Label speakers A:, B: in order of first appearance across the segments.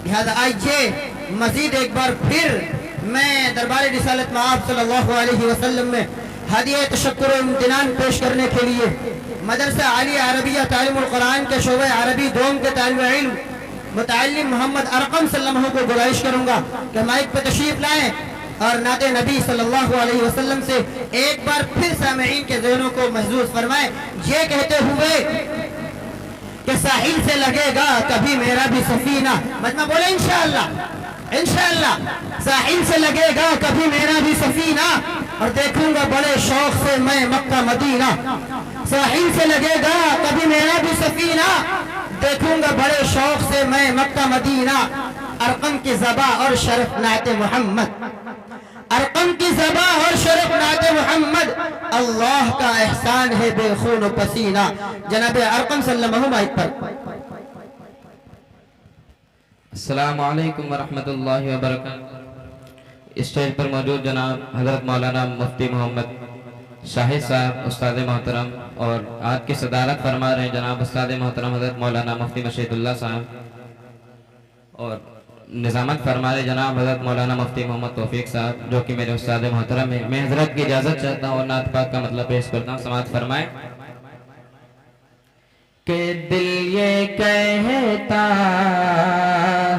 A: لہذا آئیے مزید ایک بار پھر میں دربار رسالت مآب صلی اللہ علیہ وسلم میں ہدیہ تشکر و امتنان پیش کرنے کے لیے مدرسہ عالیہ عربیہ تعلیم القرآن کے شعبہ عربی دوم کے طالب علم متعلم محمد ارقم صلی اللہ علیہ وسلم کو گزارش کروں گا کہ مائک پہ تشریف لائیں اور نعت نبی صلی اللہ علیہ وسلم سے ایک بار پھر سامعین کے ذہنوں کو محظوظ فرمائیں، یہ کہتے ہوئے کہ ساحل سے لگے گا کبھی میرا بھی سفینہ، مجمع بولے انشاءاللہ انشاءاللہ، ساحل سے لگے گا کبھی میرا بھی سفینہ اور دیکھوں گا بڑے شوق سے میں مکہ مدینہ، ساحل سے لگے گا کبھی میرا بھی سفینہ دیکھوں گا بڑے شوق سے میں مکہ مدینہ، ارقم کی زباں اور شرف نعت محمد، ارقم کی زباں اور شرف نعت محمد، اللہ کا احسان ہے بے خون و پسینہ۔ جناب ارقم صلی اللہ علیہ وسلم پر
B: السلام علیکم ورحمۃ اللہ وبرکاتہ۔ اسٹیج پر موجود جناب حضرت مولانا مفتی محمد شاہد صاحب استاد محترم، اور آج کی صدارت فرما رہے ہیں جناب استاد محترم حضرت مولانا مفتی مشید اللہ صاحب، اور نظامت فرما رہے جناب حضرت مولانا مفتی محمد توفیق صاحب جو کہ میرے استاد محترم ہیں۔ میں حضرت کی اجازت چاہتا ہوں اور نعت پاک کا مطلب پیش کرتا ہوں، سماعت فرمائیں کہ دل یہ کہتا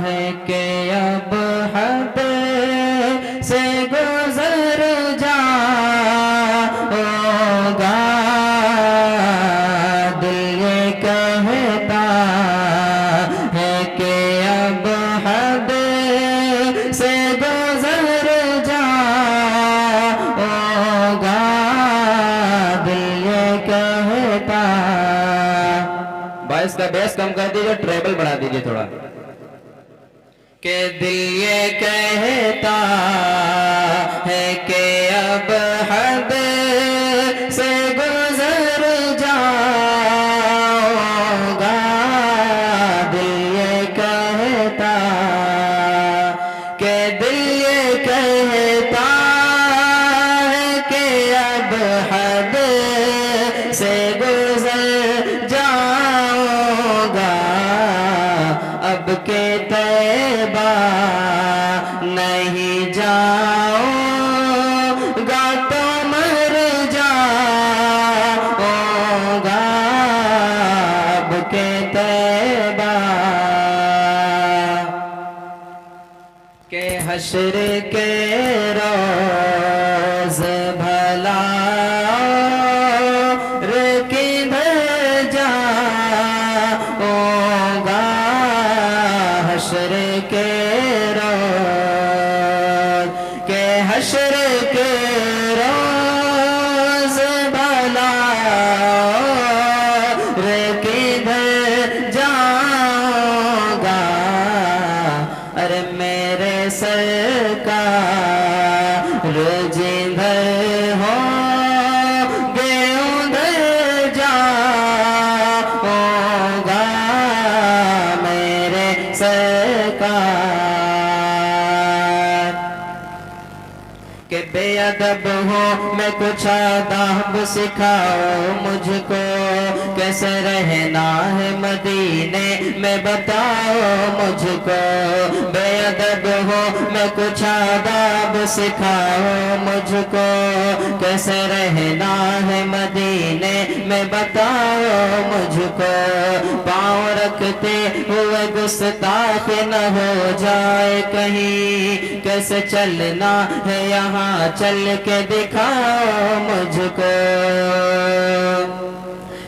B: ہے کہ اب حد سے گزر جاؤ گا، دل یہ کہتا ہے کہ اب حد سے گزر جاؤ گا، دل یہ کہتا، باعث کا بیس کم کر دیجئے، ٹریبل بڑھا دیجئے تھوڑا، کہ دل یہ کہتا ہے کہ اب حد سے گزر جاؤ گا، دل یہ کہتا، کہ دل یہ کہتا ہے کہ اب حد سے گزر جاؤ گا، اب کے طیبہ نہیں جاؤ گا تو مر جاؤ گا، اب کے طیبہ، کہ حشر کے روز بھلا حشر کے روز، کہ حشر کے روز بھلا کدھر جاؤں گا، ارے میرے سرکار جدھر ہو گے ادھر جاؤں گا، میرے سرکار، کہ بے ادب ہوں میں کچھ آداب سکھاؤ مجھ کو، کیسے رہنا ہے مدینے میں بتاؤ مجھ کو، بے ادب ہوں میں کچھ آداب سکھاؤ مجھ کو، کیسے رہنا ہے مدینے میں بتاؤ مجھ کو، پاؤں رکھتے ہوئے گستاخ نہ ہو جائے کہیں، کیسے چلنا ہے یہاں چل کے دکھاؤ مجھ کو،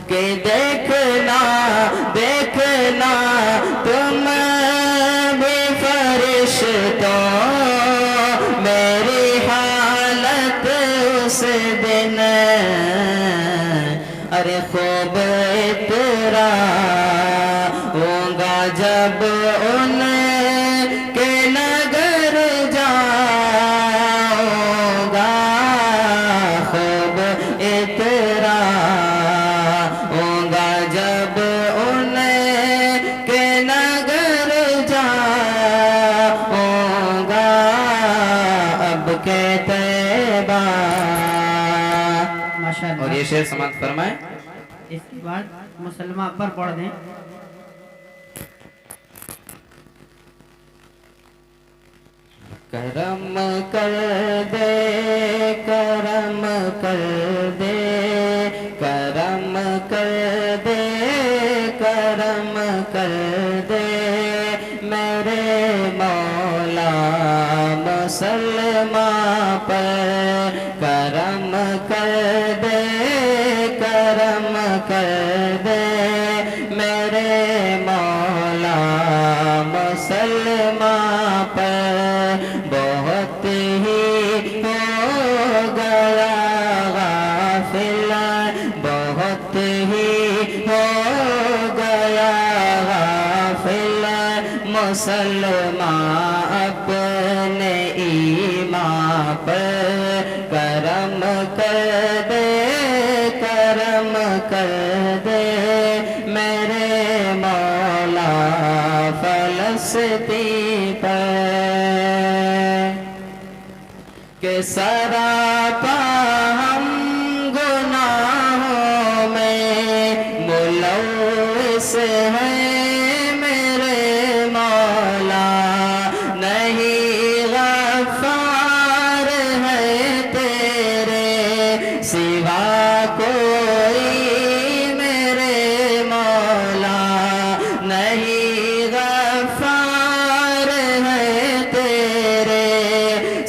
B: کہ دیکھنا دیکھنا تم بھی فرشتوں میری حالت اس دن، ارے خوب اترا ہوں گا جب ان کے نگر جاؤں گا، خوب اترا ہوں گا جب ان کے نگر جاؤں گا، اب کے طیبہ، اور یہ شعر سماعت فرمائیں۔
A: اس کے بعد مسلمہ پر پڑھ دیں۔
B: کرم کر دے کرم کر دے کرم کر دے کرم کر دے میرے مولا مسلمان پر کرم کر دے کرم کر دے میرے مولا مسلمان پر بہت ہی ہو گیا غافل بہت ہی ہو گیا غافل مسلمان اپنے ایمان پر کرم کر دے کرم کر دے میرے مولا فلسطین پر کہ سراپا ہم گناہوں میں ملوث ہیں میرے مولا نہیں غفار ہے تیرے سوا کوئی میرے مولا نہیں غفار ہے تیرے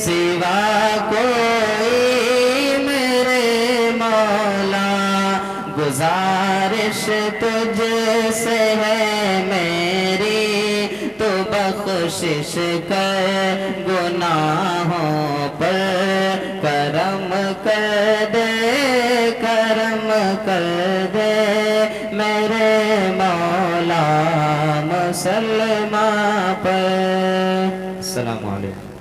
B: سوا کوئی میرے مولا گزارش تجھ سے ہے میری تو بخشش کر گناہوں پر کرم کر دے کرم کر دے میرے مولا مسلمان پر. السلام علیکم.